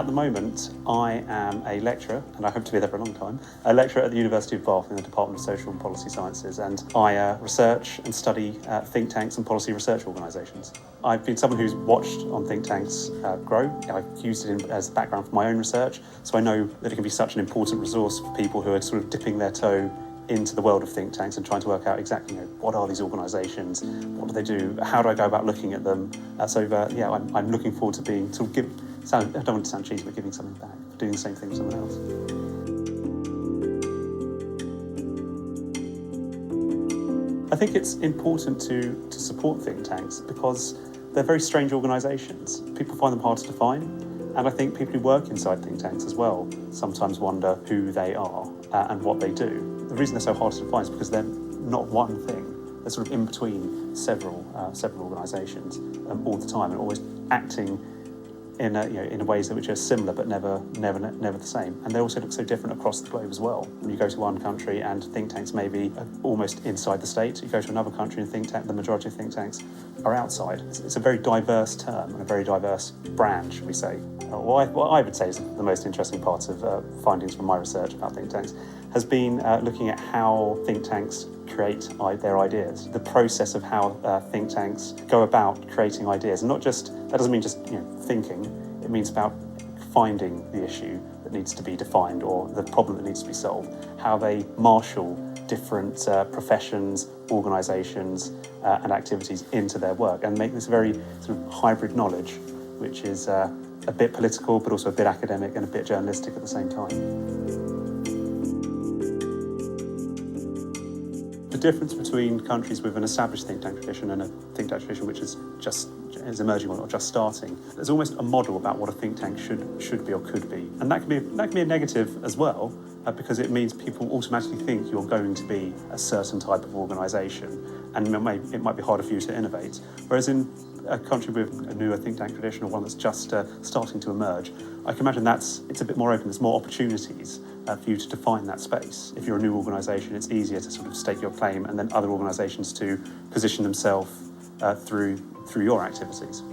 At the moment, I am a lecturer, and I hope to be there for a long time, a lecturer at the University of Bath in the Department of Social and Policy Sciences, and I research and study think tanks and policy research organisations. I've been someone who's watched on think tanks grow. I've used it as a background for my own research, so I know that it can be such an important resource for people who are sort of dipping their toe into the world of think tanks and trying to work out exactly what are these organisations, what do they do, how do I go about looking at them. I'm looking forward to being I don't want to sound cheesy, but giving something back, doing the same thing with someone else. I think it's important to support think tanks because they're very strange organisations. People find them hard to define, and I think people who work inside think tanks as well sometimes wonder who they are and what they do. The reason they're so hard to define is because they're not one thing. They're sort of in between several organisations all the time, and always acting in ways which are similar but never the same. And they also look so different across the globe as well. When you go to one country and think tanks may be almost inside the state, you go to another country and the majority of think tanks are outside. It's a very diverse term and a very diverse brand, should we say. What I would say is the most interesting part of findings from my research about think tanks has been looking at how think tanks create their ideas, the process of how think tanks go about creating ideas, and that doesn't mean just thinking. It means about finding the issue that needs to be defined or the problem that needs to be solved. How they marshal different professions, organisations, and activities into their work, and make this very sort of hybrid knowledge, which is a bit political, but also a bit academic and a bit journalistic at the same time. The difference between countries with an established think tank tradition and a think tank tradition which is emerging or just starting, there's almost a model about what a think tank should be or could be. And that can be a negative as well, because it means people automatically think you're going to be a certain type of organisation, and it might be harder for you to innovate. Whereas in a country with a newer think tank tradition or one that's just starting to emerge, I can imagine it's a bit more open. There's more opportunities for you to define that space. If you're a new organisation, it's easier to sort of stake your claim, and then other organisations to position themselves through your activities.